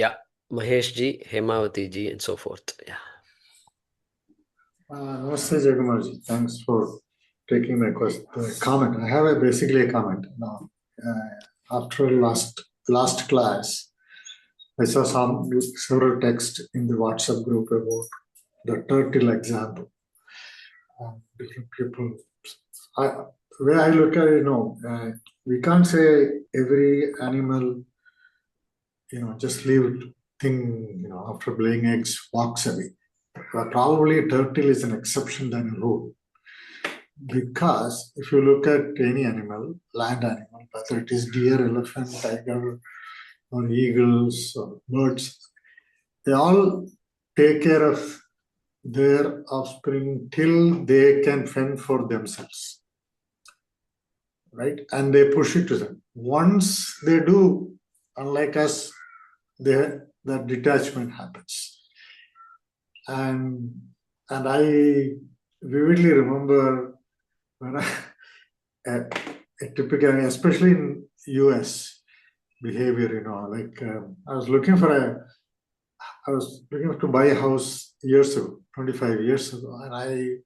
Yeah, Mahesh ji, Hemavati ji, and so forth. Yeah. Namaste, Jagumarji. Thanks for taking my comment. I have basically a comment. Now, after last class, I saw several texts in the WhatsApp group about the turtle example. Different people. I, way I look at it, we can't say every animal, just leave thing, after laying eggs, walks away. Probably turtle is an exception than a rule. Because if you look at any animal, land animal, whether it is deer, elephant, tiger, or eagles, or birds, they all take care of their offspring till they can fend for themselves, right? And they push it to them. Once they do, unlike us, that detachment happens. And I vividly remember when a, a typical, especially in US behavior, I was looking to buy a house years ago, 25 years ago, and I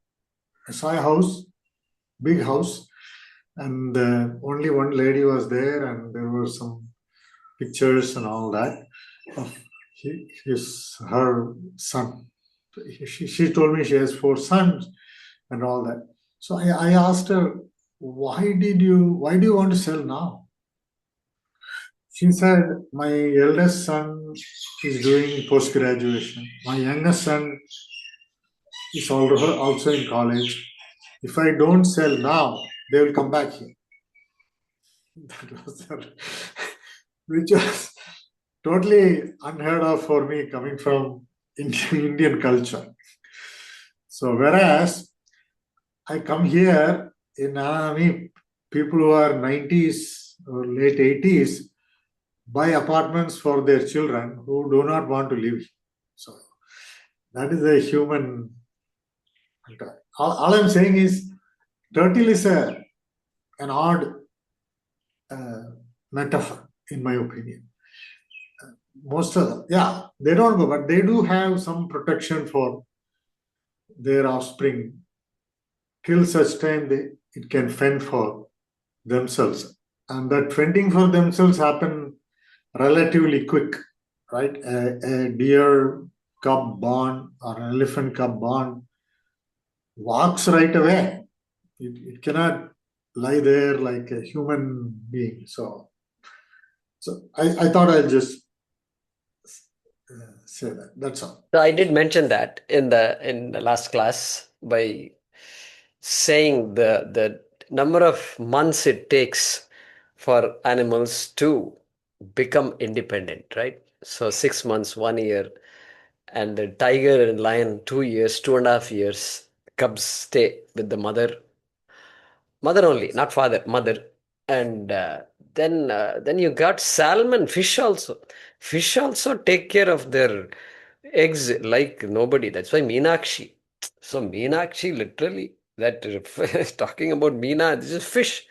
saw a house, big house, and only one lady was there, and there were some pictures and all that of her son. She told me she has 4 sons and all that. So I asked her, why do you want to sell now? She said, my eldest son is doing post graduation. My youngest son is also in college. If I don't sell now, they will come back here. That was which was totally unheard of for me coming from Indian culture. So whereas I come here in people who are 90s or late 80s buy apartments for their children who do not want to live. So that is a human. All I'm saying is turtle is an odd metaphor, in my opinion. Most of them, yeah, they don't go, but they do have some protection for their offspring till such time it can fend for themselves. And that fending for themselves happen relatively quick, right? A deer cub born or an elephant cub born walks right away. It cannot lie there like a human being. So I thought I'll just say that. That's all. So I did mention that in the last class by saying the number of months it takes for animals to become independent, right? So 6 months, 1 year, and the tiger and lion 2 years, 2.5 years. Cubs stay with the mother only, not father, mother. And then you got salmon, fish also take care of their eggs like nobody. That's why Meenakshi. So Meenakshi literally, that talking about Meena, this is fish.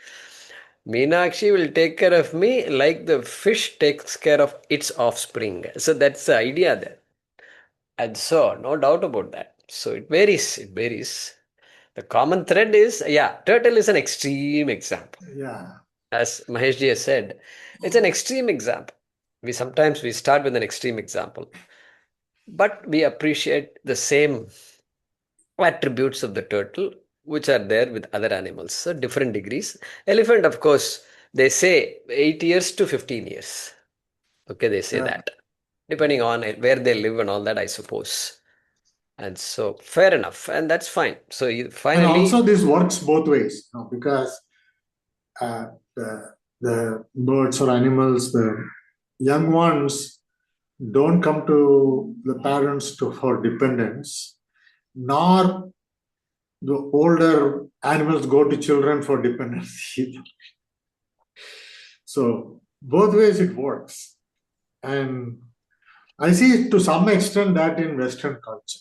Meenakshi will take care of me like the fish takes care of its offspring. So that's the idea there. And so no doubt about that. So it varies. The common thread is, yeah, turtle is an extreme example. Yeah. As Mahesh ji has said, it's an extreme example. We start with an extreme example, but we appreciate the same attributes of the turtle which are there with other animals. So different degrees. Elephant, of course, they say 8 years to 15 years. Okay, they say Yeah. that. Depending on where they live and all that, I suppose. And so fair enough. And that's fine. So you And finally, also this works both ways, because the birds or animals, the young ones don't come to the parents for dependence, nor the older animals go to children for dependence either. So both ways it works. And I see to some extent that in Western culture.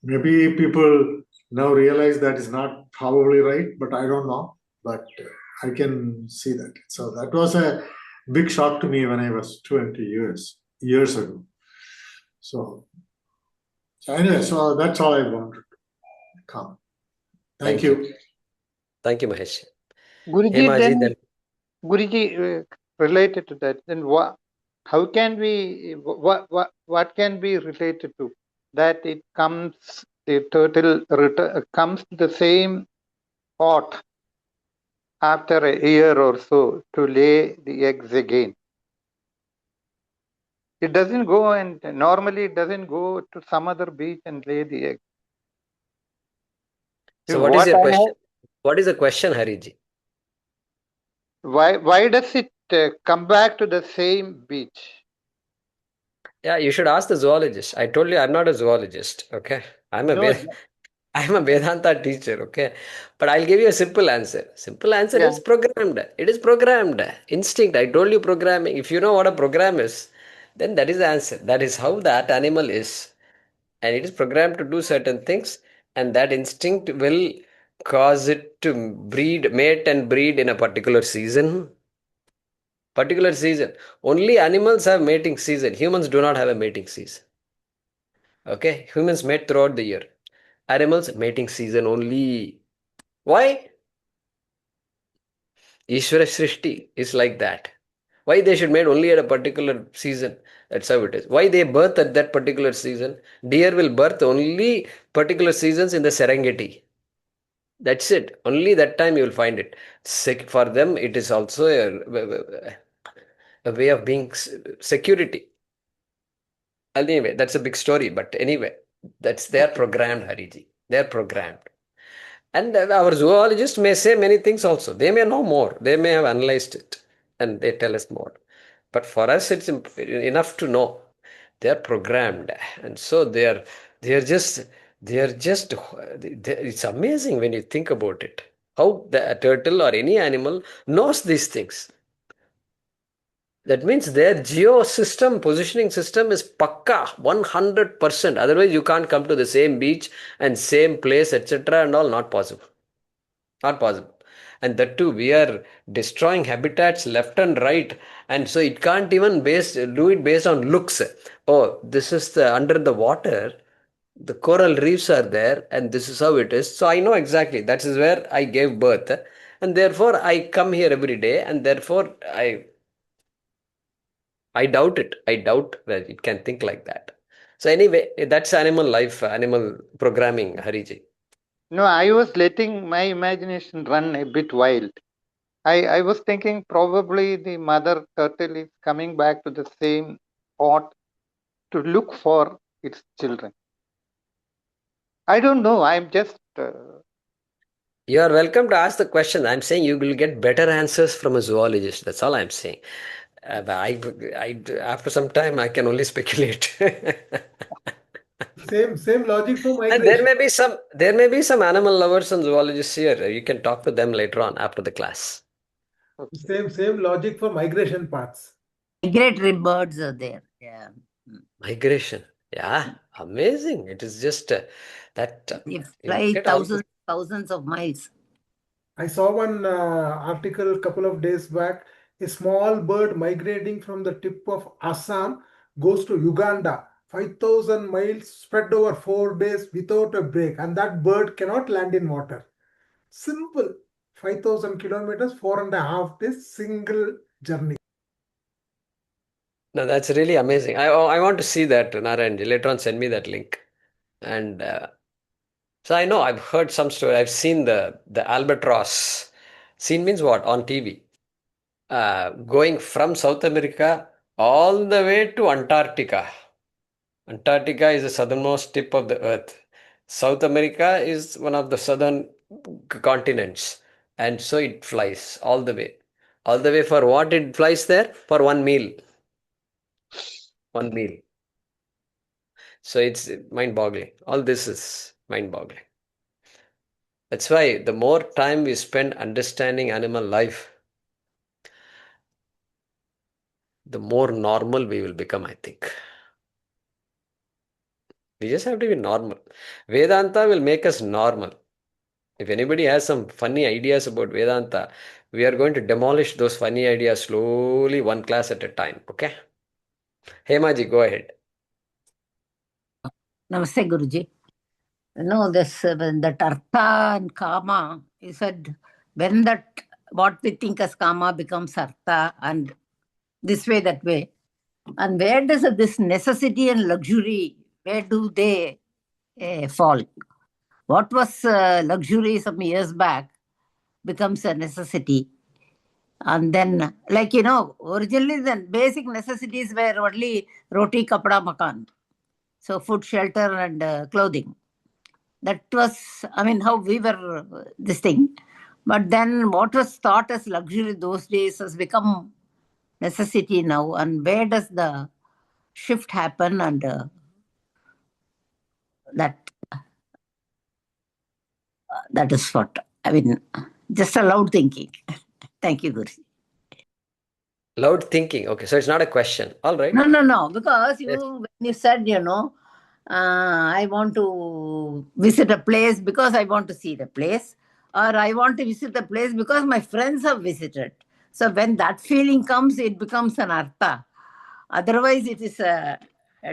Maybe people now realize that is not probably right, but I don't know. But I can see that. So that was a big shock to me when I was 20 years ago. So, so anyway, so that's all I wanted to come. Thank Thank you. you. Thank you, Mahesh. Guruji, Hemaji, then then Guruji, related to that, then how can we, what can be related to that? It comes, the turtle comes to the same pot after a year or so to lay the eggs again. It doesn't go, and normally it doesn't go to some other beach and lay the egg. so what is What your I have, question? What is the question, Hariji? why does it come back to the same beach? Yeah, you should ask the zoologist. I told you I'm not a zoologist. Okay, I'm a No, I'm a Vedanta teacher. Okay, but I'll give you a simple answer. Simple answer yeah. is programmed. It is programmed. Instinct. I told you programming. If you know what a program is, then that is the answer. That is how that animal is, and it is programmed to do certain things, and that instinct will cause it to breed, mate, and breed in a particular season. Particular season. Only animals have mating season. Humans do not have a mating season. Okay, humans mate throughout the year. Animals mating season only. Why? Ishvara Srishti is like that. Why they should mate only at a particular season? That's how it is. Why they birth at that particular season? Deer will birth only particular seasons in the Serengeti. That's it. Only that time you will find it. For them, it is also a way of being security. Anyway, that's a big story. But anyway, that's their Okay. programmed, Hariji. They're programmed. And our zoologists may say many things also. They may know more. They may have analyzed it and they tell us more. But for us, it's enough to know. They are programmed. And so they are just, it's amazing when you think about it. How the turtle or any animal knows these things. That means their geo system, positioning system is pakka 100%. Otherwise, you can't come to the same beach and same place, etc. and all. Not possible. Not possible. And that too, we are destroying habitats left and right. And so it can't even do it based on looks. Oh, this is the under the water. The coral reefs are there, and this is how it is. So I know exactly that is where I gave birth. And therefore, I come here every day, and therefore, I doubt it. I doubt that it can think like that. So anyway, that's animal life, animal programming, Hariji. No, I was letting my imagination run a bit wild. I was thinking probably the mother turtle is coming back to the same pot to look for its children. I don't know. I'm just. You are welcome to ask the question. I'm saying you will get better answers from a zoologist. That's all I'm saying. After some time, I can only speculate. Same logic for And migration. there may be some animal lovers and zoologists here. You can talk to them later on after the class. Okay. Same logic for migration paths. Migratory birds are there. Yeah. Migration. Yeah, amazing. It is just that They you look fly at all this. thousands of miles. I saw one article a couple of days back. A small bird migrating from the tip of Assam goes to Uganda, 5,000 miles spread over 4 days without a break, and that bird cannot land in water. Simple. 5,000 kilometers, 4.5 days, single journey. No, that's really amazing. I want to see that, Narayanji. Later on, send me that link. And so I know I've heard some story. I've seen the albatross. Seen means what? On TV. Going from South America all the way to Antarctica. Antarctica is the southernmost tip of the earth. South America is one of the southern continents. And so it flies all the way. All the way for what it flies there? For one meal. One meal. So it's mind boggling. All this is mind boggling. That's why the more time we spend understanding animal life, the more normal we will become, I think. We just have to be normal. Vedanta will make us normal. If anybody has some funny ideas about Vedanta, we are going to demolish those funny ideas slowly, one class at a time. Okay? Hemaji, go ahead. Namaste, Guruji. No, this that artha and kama, you said when that what we think as kama becomes artha, and this way, that way. And where does this necessity and luxury, where do they fall? What was luxury some years back becomes a necessity. And then, like, originally the basic necessities were only roti, kapda, makan. So food, shelter, and clothing. That was, how we were this thing. But then what was thought as luxury those days has become necessity now. And where does the shift happen? And that is what, just a loud thinking. Thank you, Guru. Loud thinking. Okay, so it's not a question. All right. No, because Yes. when you said, I want to visit a place because I want to see the place, or I want to visit the place because my friends have visited. So when that feeling comes, it becomes an artha. Otherwise, it is a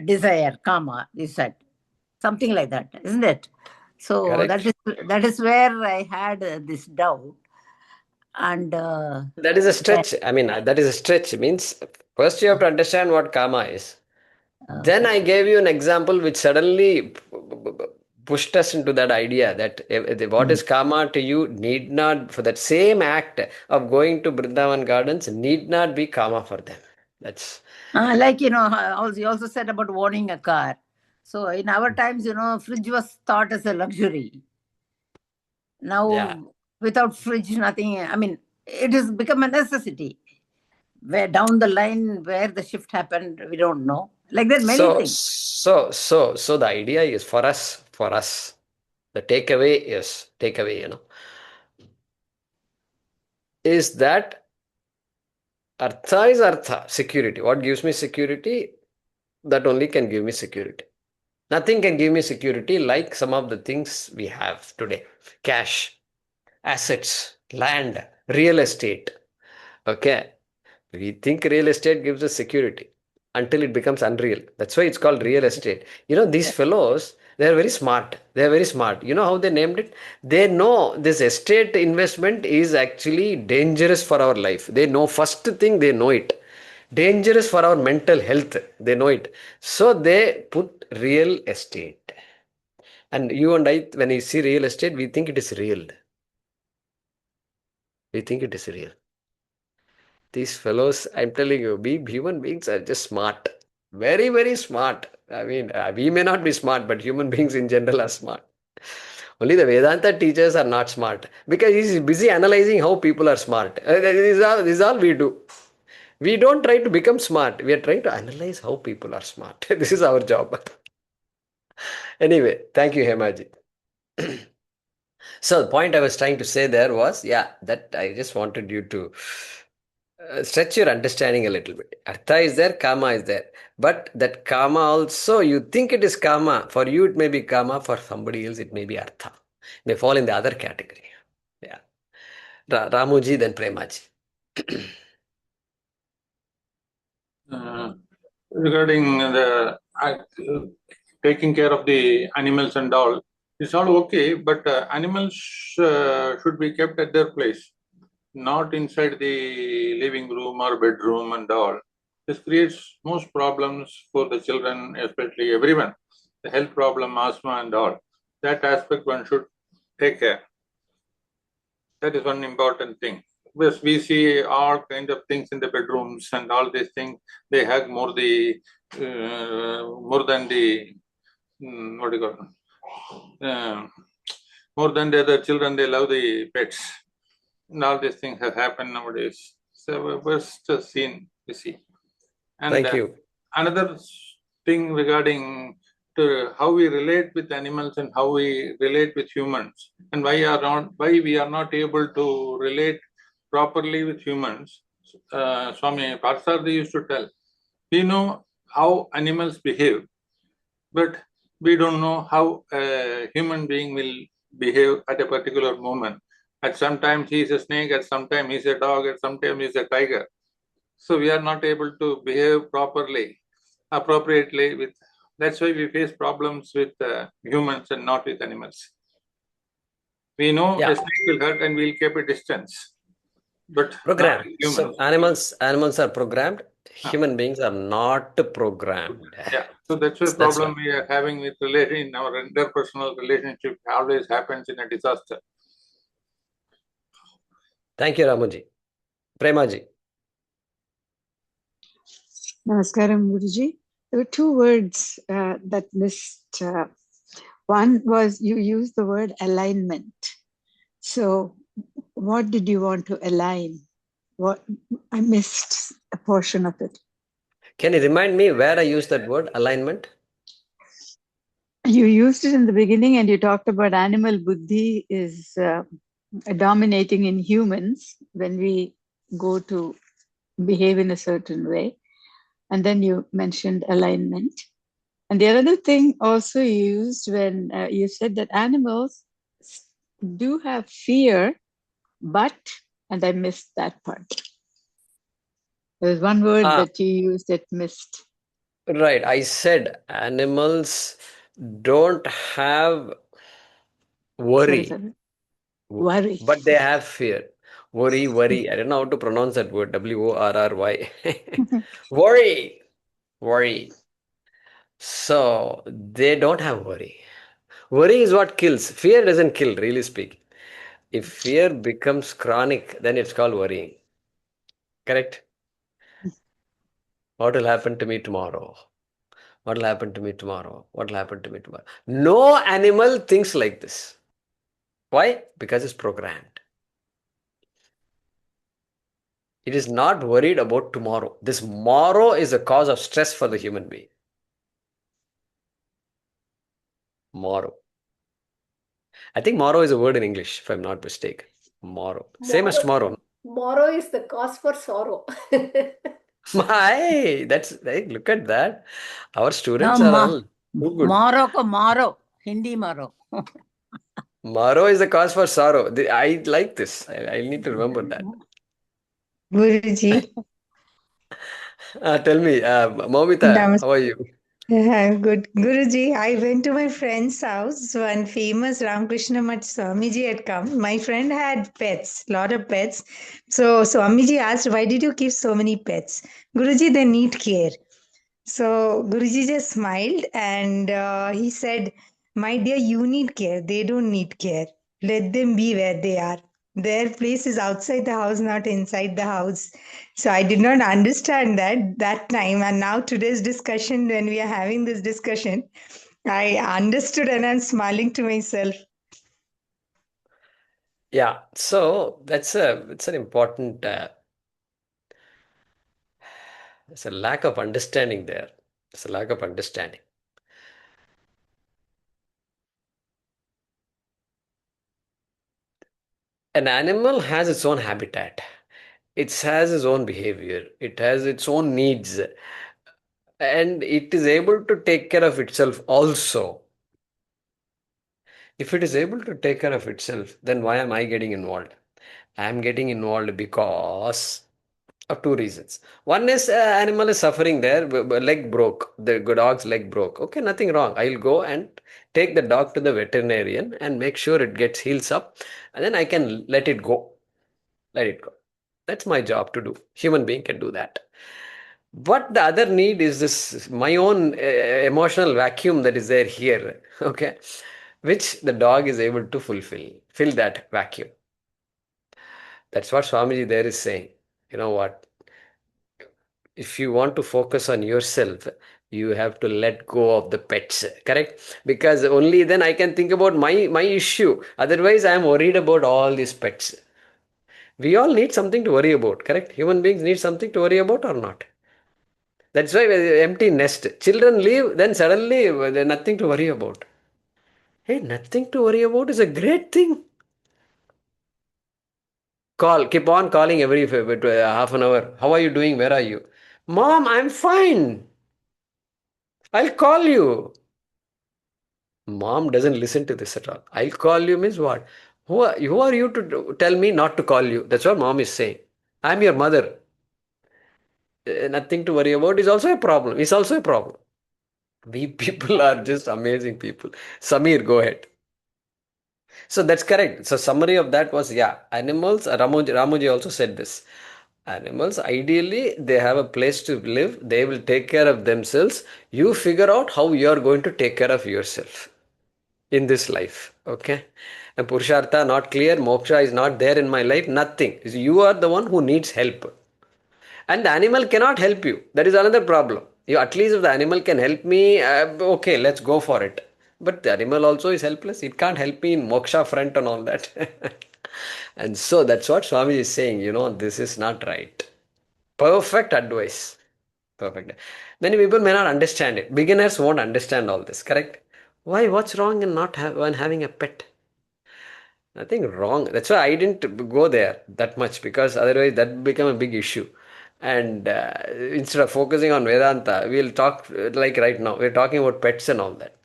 desire, kama, you said. Something like that, isn't it? So Correct. that is where I had this doubt. And That is a stretch. That is a stretch. Means first you have to understand what karma is. Then I gave you an example which suddenly pushed us into that idea that what is karma to you need not, for that same act of going to Brindavan Gardens, need not be karma for them. That's like, you also said about owning a car. So in our times, fridge was thought as a luxury. Now, yeah. without fridge, nothing. It has become a necessity. Where down the line, where the shift happened, we don't know. Like that, many So things. so the idea is for us, the takeaway, is that artha is artha, security. What gives me security? That only can give me security. Nothing can give me security like some of the things we have today. Cash, assets, land, real estate. Okay. We think real estate gives us security until it becomes unreal. That's why it's called real estate. These fellows, they're very smart. They're very smart. You know how they named it? They know this estate investment is actually dangerous for our life. They know, first thing, they know it. Dangerous for our mental health. They know it. So they put real estate. And you and I, when you see real estate, we think it is real. We think it is real. These fellows, I'm telling you, we human beings are just smart. Very, very smart. We may not be smart, but human beings in general are smart. Only the Vedanta teachers are not smart because he's busy analyzing how people are smart. This is all we do. We don't try to become smart. We are trying to analyze how people are smart. This is our job. Anyway, thank you, Hemaji. So the point I was trying to say there was, that I just wanted you to stretch your understanding a little bit. Artha is there, karma is there. But that karma also, you think it is karma. For you, it may be karma. For somebody else, it may be artha. It may fall in the other category. Yeah. Ramuji, then Premaji. Regarding the taking care of the animals and all, it's all okay, but animals should be kept at their place, not inside the living room or bedroom and all. This creates most problems for the children, especially everyone. The health problem, asthma and all. That aspect one should take care. That is one important thing. Because we see all kind of things in the bedrooms and all these things. They hug more than the what do you call it? More than the other children. They love the pets. And all these things have happened nowadays. So worst scene we see. And Thank you. another thing regarding to how we relate with animals and how we relate with humans, and why we are not able to relate properly with humans. Swami Parsardi used to tell, we know how animals behave, but we don't know how a human being will behave at a particular moment. At some times he is a snake, at some time he is a dog, at some time he is a tiger. So we are not able to behave properly, appropriately with. That's why we face problems with humans and not with animals. We know Yeah, a snake will hurt and we'll keep a distance, but not program. with So humans. animals are programmed. Ah, Human beings are not programmed. yeah, so that's why So that's why. problem we are having with relation in our interpersonal relationship always happens in a disaster. Thank you, Ramuji. Premaji. Namaskaram, Guruji. There were two words that missed. One was you used the word alignment. So, what did you want to align? What I missed a portion of it. Can you remind me where I used that word, alignment? You used it in the beginning, and you talked about animal buddhi is dominating in humans when we go to behave in a certain way. And then you mentioned alignment. And the other thing also you used when you said that animals do have fear, but, and I missed that part. There was one word that you used that missed. Right. I said animals don't have worry, Sorry. Worry. but they have fear. Worry. I don't know how to pronounce that word. Worry. Worry. Worry. So they don't have worry. Worry is what kills. Fear doesn't kill, really speaking. If fear becomes chronic, then it's called worrying. Correct? What will happen to me tomorrow? What will happen to me tomorrow? What will happen to me tomorrow? No animal thinks like this. Why? Because it's programmed. It is not worried about tomorrow. This tomorrow is a cause of stress for the human being. Morrow. I think morrow is a word in English, if I'm not mistaken. Morrow. Same as tomorrow. Tomorrow is the cause for sorrow. My, look at that. Our students No, are all too good. Moro ko moro. Hindi moro. Morrow is the cause for sorrow. I like this. I need to remember that. Guruji, Tell me, Momita, how are you? good. Guruji, I went to my friend's house. One famous Ramakrishna Mat Swamiji had come. My friend had pets, lot of pets. So Swamiji asked, why did you keep so many pets? Guruji, they need care. So Guruji just smiled and he said, my dear, you need care. They don't need care. Let them be where they are. Their place is outside the house, not inside the house. So I did not understand that time. And now today's discussion, when we are having this discussion, I understood and I'm smiling to myself. Yeah, so it's an important it's a lack of understanding there. It's a lack of understanding. An animal has its own habitat. It has its own behavior. It has its own needs. And it is able to take care of itself also. If it is able to take care of itself, then why am I getting involved? I am getting involved because of two reasons. One is animal is suffering there, leg broke. The dog's leg broke. Okay, nothing wrong. I'll go and take the dog to the veterinarian and make sure it gets heals up, and then I can let it go. Let it go. That's my job to do. Human being can do that. But the other need is this my own emotional vacuum that is there here. Okay, which the dog is able to fill that vacuum. That's what Swamiji there is saying. You know what? If you want to focus on yourself, you have to let go of the pets, correct? Because only then I can think about my issue. Otherwise, I am worried about all these pets. We all need something to worry about, correct? Human beings need something to worry about or not? That's why empty nest. Children leave, then suddenly there's nothing to worry about. Hey, nothing to worry about is a great thing. Keep on calling every half an hour. How are you doing? Where are you? Mom, I'm fine. I'll call you. Mom doesn't listen to this at all. I'll call you means what? Who are you to tell me not to call you? That's what mom is saying. I'm your mother. Nothing to worry about is also a problem. It's also a problem. We people are just amazing people. Samir, go ahead. So that's correct. So summary of that was, yeah, animals, Ramuji also said this. Animals, ideally, they have a place to live. They will take care of themselves. You figure out how you are going to take care of yourself in this life. Okay. And Purushartha not clear. Moksha is not there in my life. Nothing. You are the one who needs help. And the animal cannot help you. That is another problem. You, at least if the animal can help me, okay, let's go for it. But the animal also is helpless. It can't help me in moksha front and all that. And so that's what Swami is saying. This is not right. Perfect advice. Perfect. Many people may not understand it. Beginners won't understand all this. Correct? Why? What's wrong in not when having a pet? Nothing wrong. That's why I didn't go there that much, because otherwise that become a big issue. And instead of focusing on Vedanta, we'll talk like right now. We're talking about pets and all that.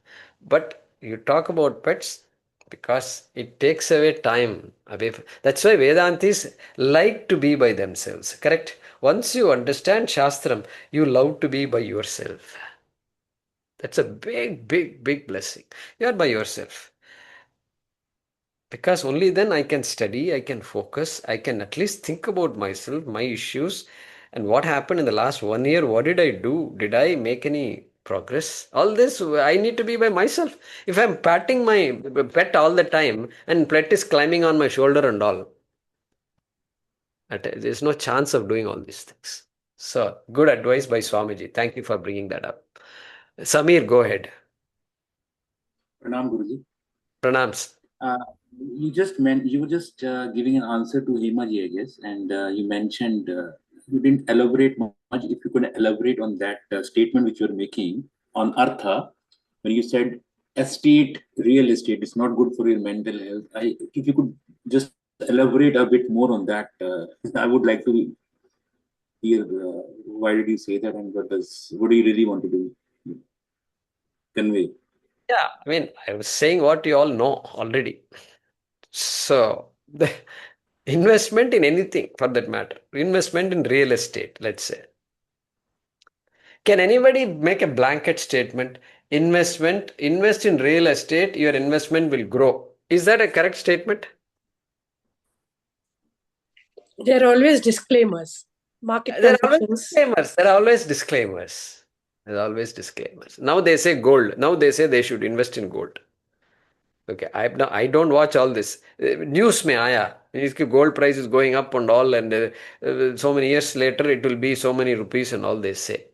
But you talk about pets because it takes away time away. That's why Vedantis like to be by themselves. Correct? Once you understand Shastram, you love to be by yourself. That's a big, big, big blessing. You are by yourself. Because only then I can study, I can focus, I can at least think about myself, my issues, and what happened in the last 1 year. What did I do? Did I make any progress? All this, I need to be by myself. If I'm patting my pet all the time and pet is climbing on my shoulder and all, there's no chance of doing all these things. So, good advice by Swamiji. Thank you for bringing that up. Samir, go ahead. Pranam Guruji. Pranams. You were just giving an answer to Hemaji, I guess, and you mentioned you didn't elaborate much. If you could elaborate on that statement which you're making on Artha, when you said real estate is not good for your mental health. If you could just elaborate a bit more on that, I would like to hear why did you say that, and what do you really want to do convey? Yeah, I mean, I was saying what you all know already. So, the investment in anything for that matter, investment in real estate, let's say. Can anybody make a blanket statement? Invest in real estate, your investment will grow. Is that a correct statement? There are always disclaimers. Market There are always conditions. disclaimers. There are always disclaimers. There are always disclaimers. Now they say gold. Now they say they should invest in gold. Okay, I don't watch all this. News mein aaya. Iski gold price is going up and all, and so many years later it will be so many rupees and all they say.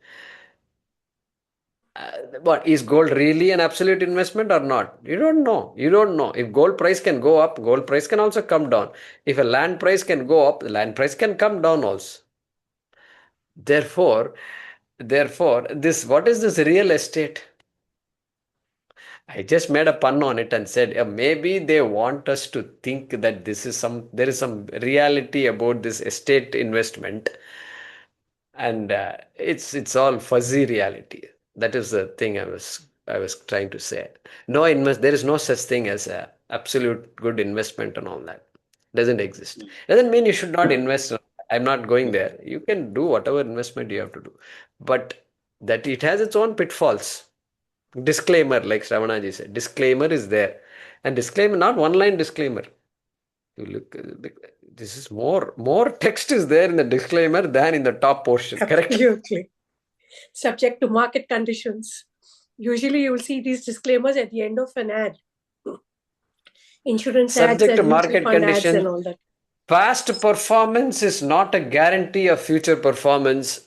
What is gold really an absolute investment or not? You don't know. You don't know. If gold price can go up, gold price can also come down. If a land price can go up, the land price can come down also. Therefore, this what is this real estate? I just made a pun on it and said maybe they want us to think that there is some reality about this estate investment, and it's all fuzzy reality. That is the thing I was trying to say. There is no such thing as a absolute good investment and all that. Doesn't exist. Doesn't mean you should not invest. I'm not going there. You can do whatever investment you have to do, but that it has its own pitfalls. Disclaimer, like Shravanaji said, disclaimer is there, and disclaimer, not one line disclaimer. You look, this is more text is there in the disclaimer than in the top portion. Correct? Absolutely. Subject to market conditions. Usually you will see these disclaimers at the end of an ad. Insurance ads Subject to and market mutual fund ads condition. and all that. Past performance is not a guarantee of future performance.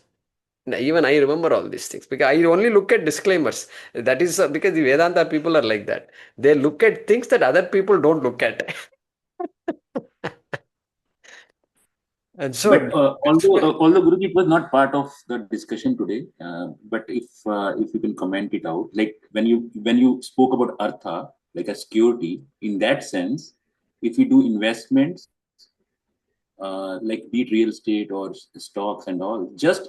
Even I remember all these things because I only look at disclaimers. That is because the Vedanta people are like that. They look at things that other people don't look at. And so, But although Guruji, it was not part of the discussion today, but if you can comment it out, like when you spoke about Artha, like a security, in that sense, if we do investments, like be it real estate or stocks and all, just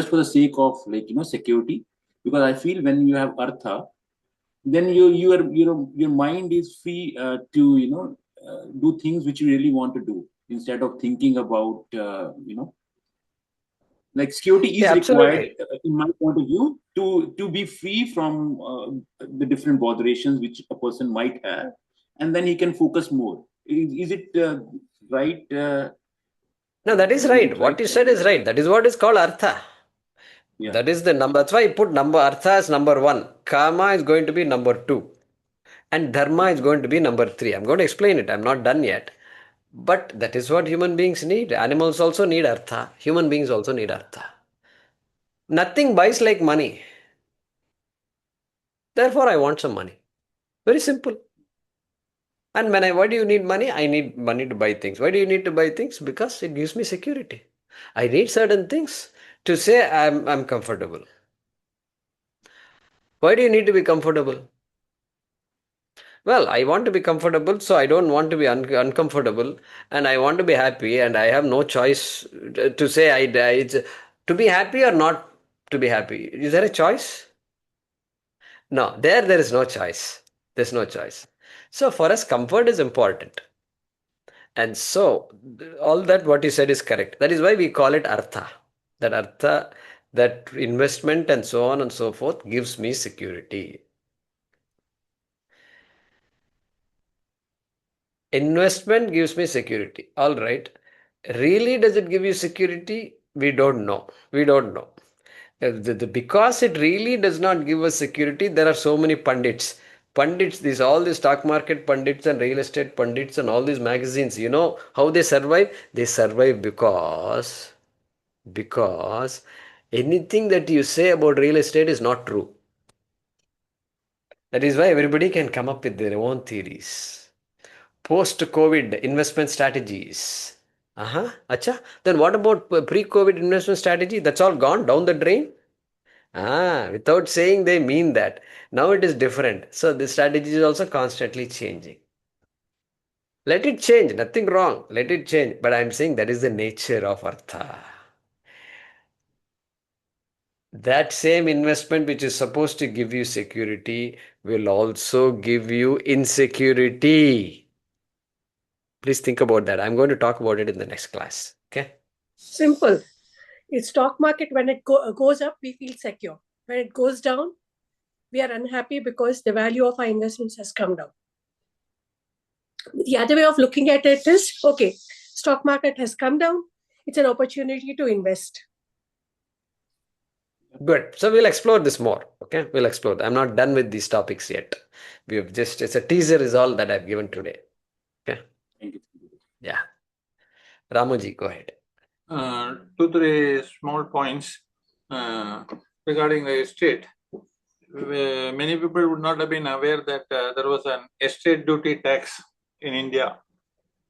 for the sake of security, because I feel when you have Artha, then your mind is free to do things which you really want to do, instead of thinking about like security is required, absolutely. in my point of view, to be free from the different botherations which a person might have, and then he can focus more. Is it right? No, that is Is right. it What right? you said is right. That is what is called artha. Yeah. That is the number. That's why I put number artha as number 1. Kama is going to be number 2. And dharma is going to be number 3. I'm going to explain it. I'm not done yet. But that is what human beings need. Animals also need artha. Human beings also need artha. Nothing buys like money. Therefore, I want some money. Very simple. And why do you need money? I need money to buy things. Why do you need to buy things? Because it gives me security. I need certain things to say I'm comfortable. Why do you need to be comfortable? Well, I want to be comfortable, so I don't want to be uncomfortable, and I want to be happy, and I have no choice to say it's to be happy or not to be happy. Is there a choice? No, there is no choice. There's no choice. So for us, comfort is important. And so all that what you said is correct. That is why we call it artha. That artha, that investment and so on and so forth gives me security. Investment gives me security. All right. Really, does it give you security? We don't know. We don't know. Because it really does not give us security, there are so many pundits. Pundits, all these stock market pundits and real estate pundits and all these magazines, you know how they survive? They survive because anything that you say about real estate is not true. That is why everybody can come up with their own theories. Post-COVID investment strategies. Acha. Then what about pre-COVID investment strategy? That's all gone down the drain. Without saying they mean that. Now it is different. So the strategy is also constantly changing. Let it change. Nothing wrong. Let it change. But I'm saying that is the nature of Artha. That same investment which is supposed to give you security will also give you insecurity. Please think about that. I'm going to talk about it in the next class. Okay? Simple. In stock market, when it goes up, we feel secure. When it goes down, we are unhappy because the value of our investments has come down. The other way of looking at it is, okay, stock market has come down. It's an opportunity to invest. Good. So we'll explore this more. Okay? We'll explore. I'm not done with these topics yet. It's a teaser is all that I've given today. Okay? Thank you. Yeah. Ramuji, go ahead. 2-3 small points regarding the estate. Many people would not have been aware that there was an estate duty tax in India,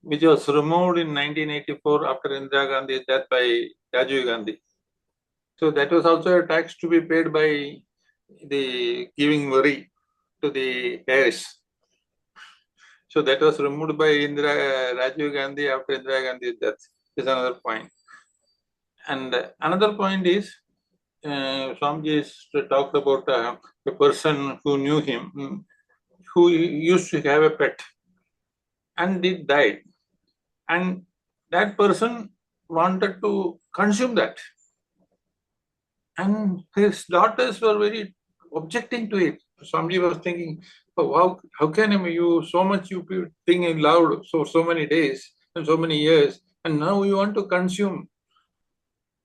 which was removed in 1984 after Indira Gandhi's death by Rajiv Gandhi. So that was also a tax to be paid by the giving worry to the heirs. So that was removed by Rajiv Gandhi after Indira Gandhi's death. Is another point. And another point is, Swamiji talked about a person who knew him, who used to have a pet, and it died. And that person wanted to consume that. And his daughters were very objecting to it. Swamiji was thinking, oh, how can you so much you think in loud so many days and so many years, and now you want to consume.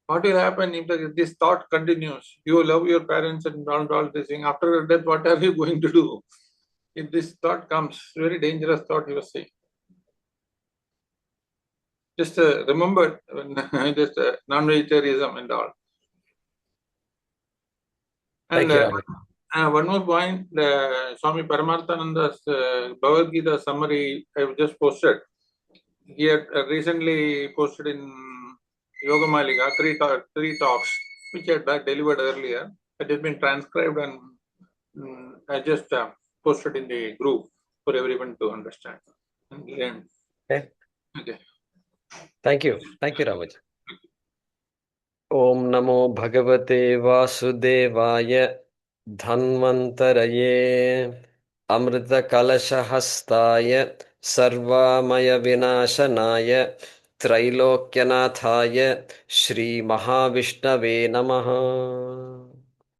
What will happen if this thought continues? You love your parents and all this thing. After death, what are you going to do? If this thought comes, very dangerous thought you were saying. Just remember, just non-vegetarianism and all. And Thank you, Ramuji. one more point, Swami Paramarthananda's Bhagavad Gita summary I have just posted. He had recently posted in Yoga Malika three talks, which I had delivered earlier. It has been transcribed and I just posted in the group for everyone to understand and learn. Okay. Thank you. Thank you, Ramuji. Om Namo Bhagavate Vasudevaya. धन्वन्तरये अमृतकलशहस्ताय सर्वामयविनाशनाय त्रैलोक्यनाथाय श्रीमहाविष्णवे नमः।